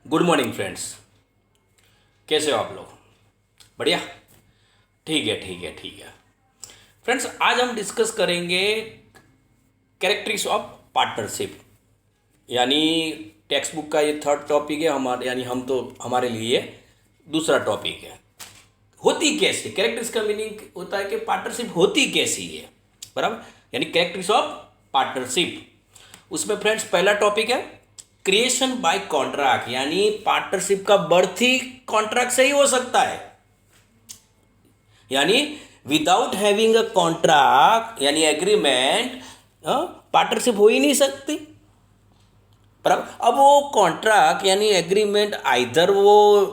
Good morning friends. कैसे हो आप लोग? बढ़िया। ठीक है, ठीक है, ठीक है। फ्रेंड्स, आज हम डिस्कस करेंगे कैरेक्टरिस्टिक्स ऑफ पार्टनरशिप। यानी टेक्स्ट बुक का ये थर्ड टॉपिक है हमारे, यानी हम तो हमारे लिए दूसरा टॉपिक है। होती कैसी कैरेक्टरिस्टिक्स का मीनिंग होता है कि पार्टनरशिप होती कैसी है, बराबर। यानी कैरेक्टरिस्टिक्स ऑफ पार्टनरशिप। उसमें फ्रेंड्स पहला टॉपिक है क्रिएशन बाय कॉन्ट्रैक्ट, यानी पार्टनरशिप का बर्थ ही कॉन्ट्रैक्ट से ही हो सकता है। यानी विदाउट हैविंग अ कॉन्ट्रैक्ट यानी एग्रीमेंट पार्टनरशिप हो ही नहीं सकती। पर अब वो कॉन्ट्रैक्ट यानी एग्रीमेंट आइदर वो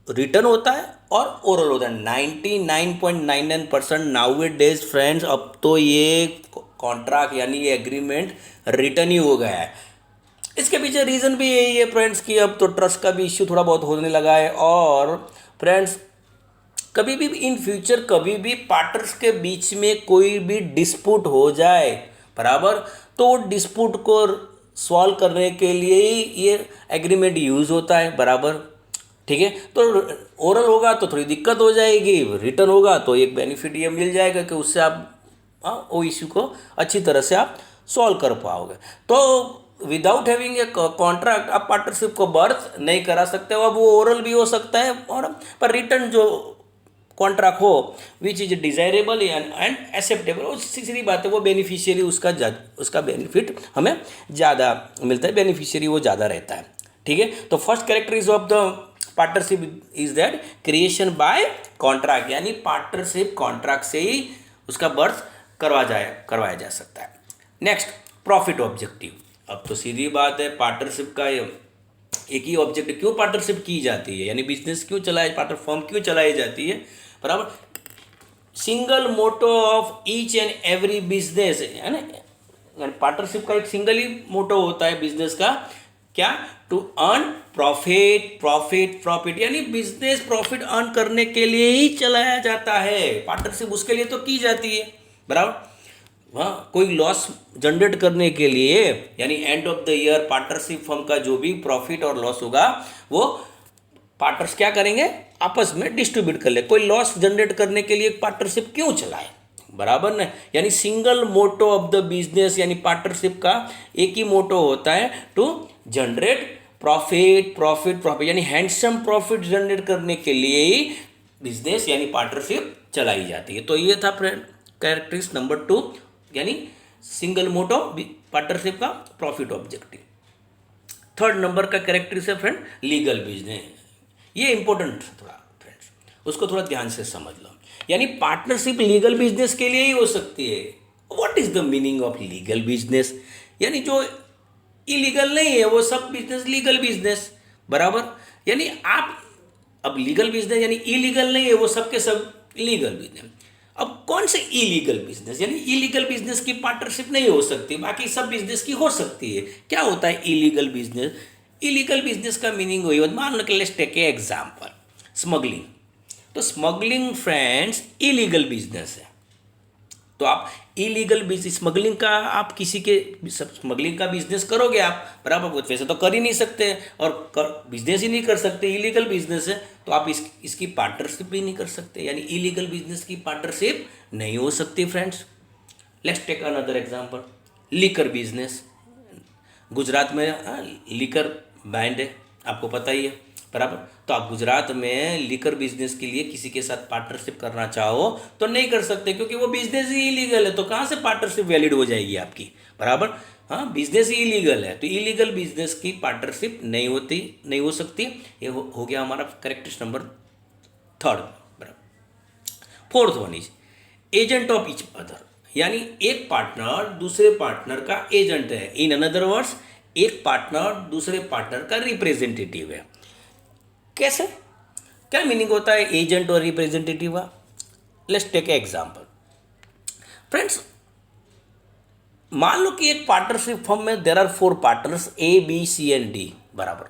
रिटर्न होता है और ओरल होता है। 99.99% नाउ इट डेज फ्रेंड्स, अब तो ये कॉन्ट्रैक्ट यानी ये एग्रीमेंट रिटर्न ही हो गया है। इसके पीछे रीज़न भी यही है फ्रेंड्स कि अब तो ट्रस्ट का भी इश्यू थोड़ा बहुत होने लगा है। और फ्रेंड्स, कभी भी इन फ्यूचर कभी भी पार्टनर्स के बीच में कोई भी डिस्प्यूट हो जाए, बराबर, तो डिस्प्यूट को सॉल्व करने के लिए ही ये एग्रीमेंट यूज़ होता है, बराबर। ठीक है, तो ओरल होगा तो थोड़ी दिक्कत हो जाएगी, रिटर्न होगा तो एक बेनिफिट ये मिल जाएगा कि उससे आप वो इश्यू को अच्छी तरह से आप सॉल्व कर पाओगे। तो विदाउट हैविंग ए कॉन्ट्रैक्ट आप पार्टनरशिप को बर्थ नहीं करा सकते हो। अब वो ओरल भी हो सकता है और पर रिटर्न जो कॉन्ट्रैक्ट हो which is desirable and acceptable, वो सीधी बात है, वो बेनिफिशियरी उसका बेनिफिट हमें ज़्यादा मिलता है, बेनिफिशियरी वो ज़्यादा रहता है। ठीक है, तो first characteristics of the partnership is that creation bye contract, यानी पार्टनरशिप कॉन्ट्रैक्ट से ही उसका बर्थ करवाया जा सकता है। Next, profit objective. अब तो सीधी बात है, पार्टनरशिप का एक ही ऑब्जेक्ट क्यों पार्टनरशिप की जाती है, यानी बिजनेस क्यों चलाए, पार्टनर फर्म क्यों चलाई जाती है, बराबर। Single motto of each and every business है ना, पार्टनरशिप का एक सिंगल ही मोटो होता है बिजनेस का, क्या? To earn profit profit profit, यानी बिजनेस प्रॉफिट अर्न करने के लिए ही चलाया जाता है। पार्टनरशिप उसके लिए तो की जाती है, बराबर। हाँ, कोई लॉस जनरेट करने के लिए, यानी end of the year partnership firm का जो भी प्रॉफिट और लॉस होगा वो पार्टनर्स क्या करेंगे, आपस में डिस्ट्रीब्यूट कर ले। कोई लॉस जनरेट करने के लिए पार्टनरशिप क्यों चलाए, बराबर ना। यानी single motto of the business, यानी पार्टनरशिप का एक ही मोटो होता है, to generate profit profit profit, यानी हैंडसम प्रॉफिट जनरेट करने के लिए ही बिजनेस यानी पार्टनरशिप चलाई जाती है। तो ये था फ्रेंड कैरेक्टरिस्टिक्स नंबर 2, यानी सिंगल मोटो पार्टनरशिप का प्रॉफिट ऑब्जेक्टिव। थर्ड नंबर का कैरेक्टरिस्टिक्स है फ्रेंड लीगल बिजनेस। ये इंपॉर्टेंट थोड़ा फ्रेंड्स, उसको थोड़ा ध्यान से समझ लो। यानी पार्टनरशिप लीगल बिजनेस के लिए ही हो सकती है। What is the meaning of legal business? यानी जो इलीगल नहीं है वो सब बिजनेस लीगल बिजनेस, बराबर। यानी आप अब लीगल बिजनेस यानी इलीगल नहीं है वो सब के सब लीगल बिजनेस। अब कौन से इलीगल बिजनेस, यानी इलीगल बिजनेस की पार्टनरशिप नहीं हो सकती, बाकी सब बिजनेस की हो सकती है। क्या होता है इलीगल बिजनेस? इलीगल बिजनेस का मीनिंग वही होता है, मान लो कि let's take a example, smuggling. तो स्मगलिंग फ्रेंड्स इलीगल बिजनेस है। तो आप इलीगल बिजनेस स्मगलिंग का आप किसी के स्मगलिंग का बिजनेस करोगे आप, बराबर, वैसे तो कर ही नहीं सकते और बिजनेस ही नहीं कर सकते, इलीगल बिजनेस है, तो आप इसकी पार्टनरशिप भी नहीं कर सकते, यानी इलीगल बिजनेस की पार्टनरशिप नहीं हो सकती friends. Let's take another example, liquor business. Gujarat में लिकर बैंड है, आपको पता ही है, बराबर। तो आप गुजरात में लिकर बिजनेस के लिए किसी के साथ पार्टनरशिप करना चाहो तो नहीं कर सकते, क्योंकि वो बिजनेस ही इलीगल है। तो कहाँ से पार्टनरशिप वैलिड हो जाएगी आपकी, बराबर। हाँ, बिजनेस ही इलीगल है, तो इलीगल बिजनेस की पार्टनरशिप नहीं हो सकती। ये हो गया हमारा कैरेक्टरिस्टिक्स नंबर थर्ड, बराबर। Fourth one is agent of each other, यानी एक पार्टनर दूसरे पार्टनर का एजेंट है। इन अनदर वर्ड्स, एक पार्टनर दूसरे पार्टनर का रिप्रेजेंटेटिव है। कैसे, क्या मीनिंग होता है एजेंट और रिप्रेजेंटेटिव का? Let's take a example friends, मान लो कि एक पार्टनरशिप फर्म में there are 4 partners A B C and D, बराबर।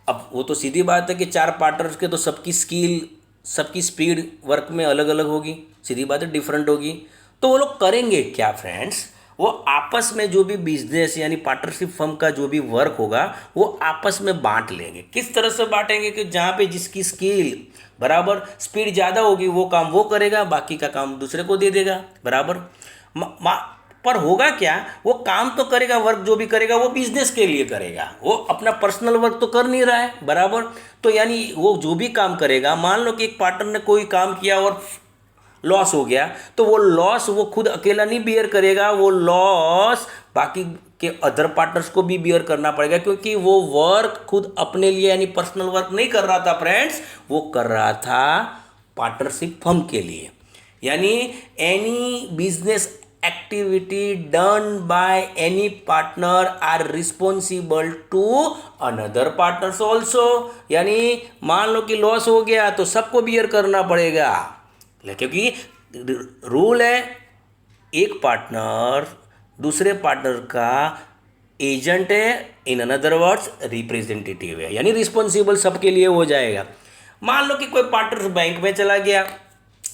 अब वो तो सीधी बात है कि 4 पार्टनर्स के तो सबकी स्किल सबकी स्पीड वर्क में अलग अलग होगी, सीधी बात है डिफरेंट होगी। तो वो लोग करेंगे क्या फ्रेंड्स, वो आपस में जो भी बिजनेस यानी पार्टनरशिप फर्म का जो भी वर्क होगा वो आपस में बांट लेंगे। किस तरह से बांटेंगे कि जहाँ पे जिसकी स्किल बराबर स्पीड ज़्यादा होगी वो काम वो करेगा, बाकी का काम दूसरे को दे देगा बराबर। पर होगा क्या, वो काम तो करेगा, वर्क जो भी करेगा वो बिजनेस के लिए करेगा, वो अपना पर्सनल वर्क तो कर नहीं रहा है बराबर। तो यानी वो जो भी काम करेगा, मान लो कि एक पार्टनर ने कोई काम किया और लॉस हो गया, तो वो लॉस वो खुद अकेला नहीं बियर करेगा, वो लॉस बाकी के अदर पार्टनर्स को भी बियर करना पड़ेगा, क्योंकि वो वर्क खुद अपने लिए यानी पर्सनल वर्क नहीं कर रहा था फ्रेंड्स, वो कर रहा था पार्टनरशिप फर्म के लिए। यानी any business activity done by any partner are responsible to another partners also. यानी मान लो कि लॉस हो गया तो सबको बियर करना पड़ेगा, क्योंकि रूल है एक पार्टनर दूसरे पार्टनर का एजेंट है, इन अनदर वर्ड्स रिप्रेजेंटेटिव है, यानी रिस्पॉन्सिबल सबके लिए हो जाएगा। मान लो कि कोई पार्टनर बैंक में चला गया,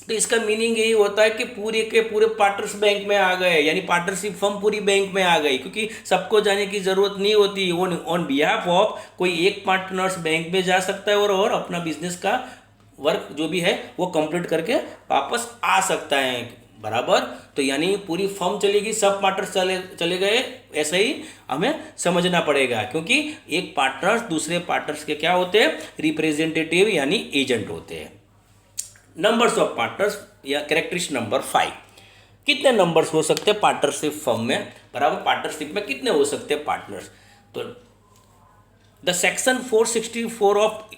तो इसका मीनिंग यही होता है कि पूरे के पूरे पार्टनर्स बैंक में आ गए, यानी पार्टनरशिप फर्म पूरी बैंक में आ गई, क्योंकि सबको जाने की जरूरत नहीं होती। ऑन बिहाफ ऑफ कोई एक पार्टनर्स बैंक में जा सकता है और अपना बिजनेस का वर्क जो भी है वो कंप्लीट करके वापस आ सकता है बराबर। तो यानी पूरी फर्म चलेगी, सब पार्टनर्स चले गए, ऐसा ही हमें समझना पड़ेगा, क्योंकि एक पार्टनर्स दूसरे पार्टनर्स के क्या होते हैं, रिप्रेजेंटेटिव यानी एजेंट होते हैं। नंबर्स ऑफ पार्टनर्स या कैरेक्टरिस्टिक नंबर 5, कितने नंबर्स हो सकते हैं पार्टनरशिप फर्म में बराबर, पार्टनरशिप में कितने हो सकते हैं पार्टनर्स। तो the section 464 of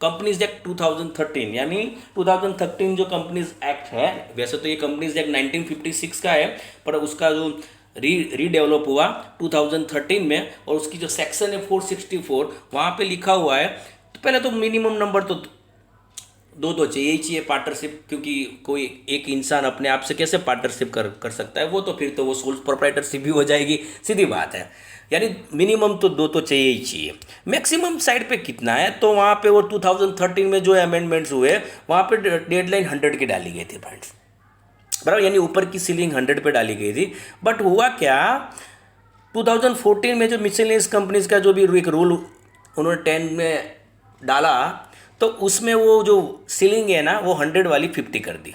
companies act 2013, यानी 2013 जो कंपनीज एक्ट है, वैसे तो ये कंपनीज एक्ट 1956 का है, पर उसका जो रीडेवलप हुआ 2013 में, और उसकी जो सेक्शन है 464 वहाँ पे लिखा हुआ है। तो पहले तो मिनिमम नंबर तो दो चाहिए पार्टनरशिप, क्योंकि कोई एक इंसान अपने आप से कैसे पार्टनरशिप कर सकता है, वो तो फिर तो वो सोल प्रोप्राइटरशिप भी हो जाएगी, सीधी बात है। यानी मिनिमम तो दो तो चाहिए ही चाहिए। मैक्सिमम साइड पे कितना है, तो वहाँ पे वो 2013 में जो अमेंडमेंट्स हुए वहाँ पे डेडलाइन 100 की डाली गई थी फ्रेंड्स बराबर, यानी ऊपर की सीलिंग 100 पे डाली गई थी। बट हुआ क्या, 2014 में जो मिसलेनियस कंपनीज का जो भी एक रूल उन्होंने 10 में डाला, तो उसमें वो जो सीलिंग है ना वो 100 वाली 50 कर दी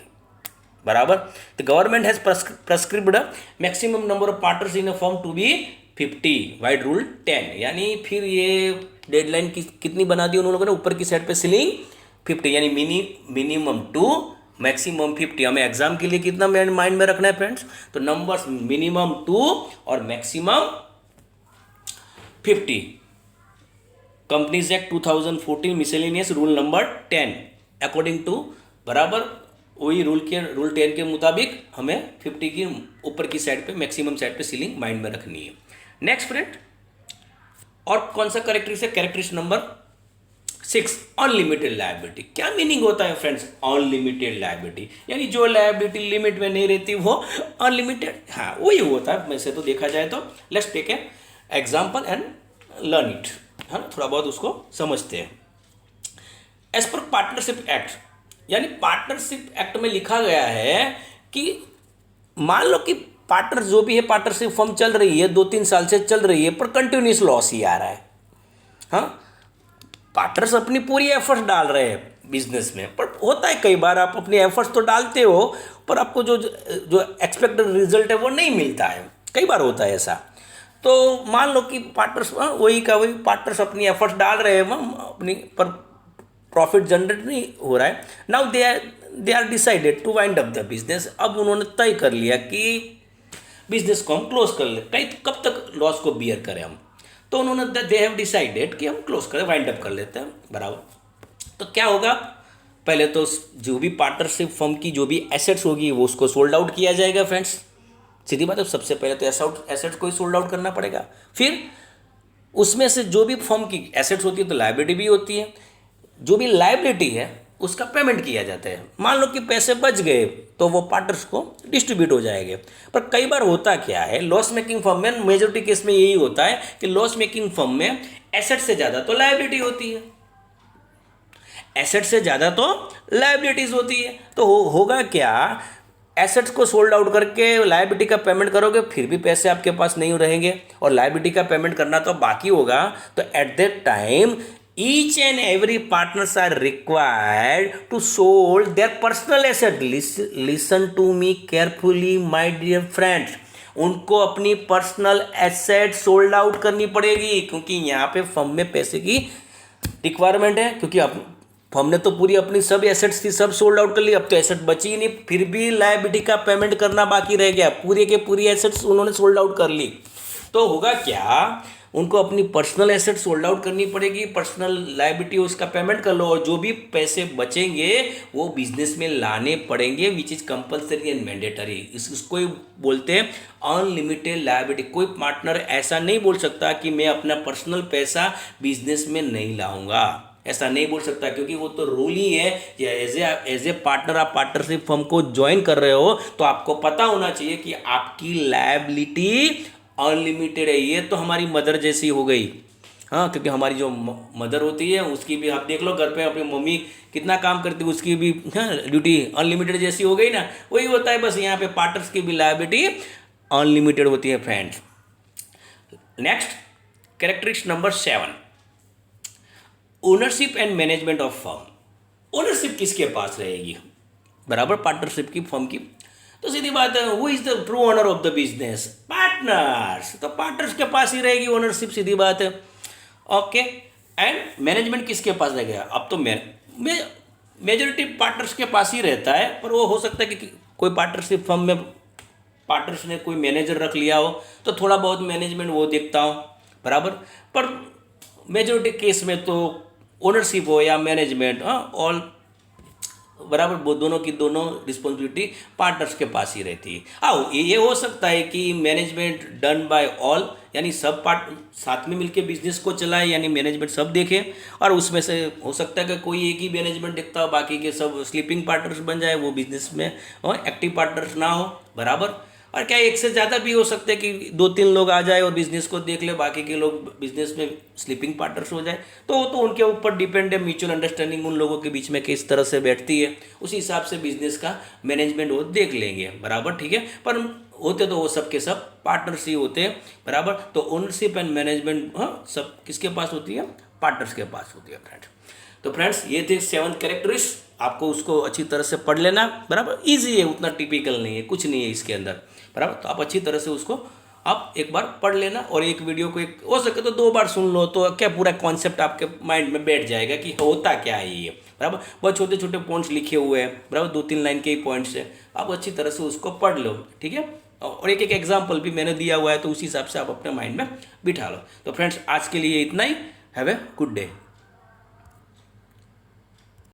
बराबर। The government has prescribed maximum number of partners in a firm to be 50 vide rule 10, यानी फिर ये डेडलाइन कितनी बना दी उन लोगों ने, ऊपर की साइड पे सीलिंग 50, यानी मिनिमम टू मैक्सिमम 50। हमें एग्जाम के लिए कितना माइंड में रखना है फ्रेंड्स, तो नंबर्स मिनिमम 2 और maximum 50। Companies act 2014 miscellaneous rule number 10 according to बराबर वही रूल 10 के मुताबिक हमें 50 की ऊपर की साइड पे मैक्सिमम साइड पे सीलिंग माइंड में रखनी है। नेक्स्ट फ्रेंड, और कौन सा कैरेक्टरिस्टिक है, कैरेक्टरिस्टिक नंबर 6, अनलिमिटेड लायबिलिटी। क्या मीनिंग होता है फ्रेंड्स, अनलिमिटेड लायबिलिटी, यानी जो लायबिलिटी लिमिट में नहीं रहती वो अनलिमिटेड, हाँ वही होता है वैसे तो देखा जाए तो। Let's take a example and learn it, है ना, थोड़ा बहुत उसको समझते हैं। एज पर पार्टनरशिप एक्ट, यानी पार्टनरशिप एक्ट में लिखा गया है कि मान लो कि पार्टनर जो भी है, पार्टनरशिप फर्म चल रही है 2-3 साल से चल रही है, पर कंटिन्यूस लॉस ही आ रहा है। हाँ, पार्टनर्स अपनी पूरी एफर्ट्स डाल रहे हैं बिजनेस में, पर होता है कई बार आप अपनी एफर्ट्स तो डालते हो पर आपको जो जो एक्सपेक्टेड रिजल्ट है वो नहीं मिलता है, कई बार होता है ऐसा। तो मान लो कि पार्टनर्स वही पार्टनर्स अपनी एफर्ट्स डाल रहे हैं अपनी, पर प्रॉफिट जनरेट नहीं हो रहा है। Now they are decided to wind up the business. अब उन्होंने तय कर लिया कि बिजनेस को हम क्लोज कर ले, कई कब तक लॉस को बियर करें हम, तो उन्होंने दे हैव डिसाइडेड कि हम क्लोज करें, वाइंड अप कर लेते हैं बराबर। तो क्या होगा, पहले तो जो भी पार्टनरशिप फर्म की जो भी एसेट्स होगी वो उसको सोल्ड आउट किया जाएगा फ्रेंड्स, सीधी बात है। सबसे पहले तो एसेट्स को ही सोल्ड आउट करना पड़ेगा, फिर उसमें से जो भी फर्म की एसेट्स होती है तो लायबिलिटी भी होती है, जो भी लायबिलिटी है उसका पेमेंट किया जाता है। मान लो कि पैसे बच गए तो वो पार्टनर्स को डिस्ट्रीब्यूट हो जाएंगे। पर कई बार होता क्या है, लॉस मेकिंग फर्म में मेजोरिटी केस में यही होता है कि लॉस मेकिंग फर्म में एसेट से ज़्यादा तो लायबिलिटी होती है, एसेट से ज़्यादा तो लायबिलिटीज होती है। तो होगा क्या, एसेट्स को सोल्ड आउट करके लायबिलिटी का पेमेंट करोगे फिर भी पैसे आपके पास नहीं रहेंगे और लायबिलिटी का पेमेंट करना तो बाकी होगा, तो at that time each and every partners are required to sold their personal asset. Listen to me carefully my dear friends, उनको अपनी पर्सनल एसेट सोल्ड आउट करनी पड़ेगी, क्योंकि यहाँ पे फर्म में पैसे की रिक्वायरमेंट है, क्योंकि हमने तो पूरी अपनी सब एसेट्स थी सब सोल्ड आउट कर ली, अब तो एसेट बची ही नहीं, फिर भी लायबिलिटी का पेमेंट करना बाकी रह गया, पूरी के पूरी एसेट्स उन्होंने सोल्ड आउट कर ली। तो होगा क्या, उनको अपनी पर्सनल एसेट सोल्ड आउट करनी पड़ेगी, पर्सनल लायबिलिटी उसका पेमेंट कर लो, और जो भी पैसे बचेंगे वो बिजनेस में लाने पड़ेंगे, which is compulsory and mandatory. इसको ही बोलते हैं अनलिमिटेड लायबिलिटी। कोई पार्टनर ऐसा नहीं बोल सकता कि मैं अपना पर्सनल पैसा बिजनेस में नहीं लाऊंगा, ऐसा नहीं बोल सकता, क्योंकि वो तो रूल ही है कि एज ए पार्टनर आप पार्टनरशिप फर्म को ज्वाइन कर रहे हो तो आपको पता होना चाहिए कि आपकी लायबिलिटी अनलिमिटेड है। ये तो हमारी मदर जैसी हो गई, हाँ, क्योंकि हमारी जो मदर होती है उसकी भी आप देख लो घर पे अपनी मम्मी कितना काम करती है, उसकी भी ड्यूटी अनलिमिटेड जैसी हो गई ना, वही होता है। बस यहाँ पे पार्टनर्स की भी लायबिलिटी अनलिमिटेड होती है friends. Next characteristic number 7, ownership and management of firm. Ownership किसके पास रहेगी, बराबर पार्टनरशिप की फर्म की, तो सीधी बात है who is the true owner of the business, partners, तो पार्टनर्स के पास ही रहेगी ओनरशिप, सीधी बात है। ओके, एंड मैनेजमेंट किसके पास रहेगा, अब तो मेजोरिटी पार्टनर्स के पास ही रहता है, पर वो हो सकता है कि कोई पार्टनरशिप फर्म में पार्टनर्स ने कोई मैनेजर रख लिया हो तो थोड़ा बहुत मैनेजमेंट वो देखता हो, बराबर, पर मेजोरिटी केस में तो ओनरशिप हो या मैनेजमेंट, ऑल बराबर, वो दोनों की दोनों रिस्पॉन्सिबिलिटी पार्टनर्स के पास ही रहती है। हाँ, ये हो सकता है कि मैनेजमेंट डन बाय ऑल, यानी सब पार्ट साथ में मिलके बिजनेस को चलाए, यानी मैनेजमेंट सब देखे, और उसमें से हो सकता है कि कोई एक ही मैनेजमेंट देखता हो, बाकी के सब स्लीपिंग पार्टनर्स बन जाए, वो बिजनेस में एक्टिव पार्टनर्स ना हो, बराबर। और क्या एक से ज़्यादा भी हो सकते हैं कि 2-3 लोग आ जाए और बिजनेस को देख ले, बाकी के लोग बिजनेस में स्लीपिंग पार्टनर्स हो जाए, तो वो तो उनके ऊपर डिपेंड है, म्यूचुअल अंडरस्टैंडिंग उन लोगों के बीच में किस तरह से बैठती है, उसी हिसाब से बिजनेस का मैनेजमेंट वो देख लेंगे, बराबर, ठीक है। पर होते तो वो सब के सब पार्टनर्स ही होते हैं, बराबर। तो ओनरशिप एंड मैनेजमेंट सब किसके पास होती है, पार्टनर्स के पास होती है फ्रेंड्स। तो फ्रेंड्स ये थे 7 कैरेक्टरिस्टिक्स, आपको उसको अच्छी तरह से पढ़ लेना, बराबर, ईजी है, उतना टिपिकल नहीं है, कुछ नहीं है इसके अंदर, बराबर। तो आप अच्छी तरह से उसको आप एक बार पढ़ लेना, और एक वीडियो को एक हो सके तो 2 बार सुन लो, तो क्या पूरा कॉन्सेप्ट आपके माइंड में बैठ जाएगा कि होता क्या है ये, बराबर। बहुत छोटे छोटे पॉइंट्स लिखे हुए हैं, बराबर, 2-3 लाइन के ही पॉइंट्स है, आप अच्छी तरह से उसको पढ़ लो, ठीक है। और एक एक एग्जाम्पल भी मैंने दिया हुआ है, तो उसी हिसाब से आप अपने माइंड में बिठा लो। तो फ्रेंड्स आज के लिए इतना ही, हैव ए गुड डे।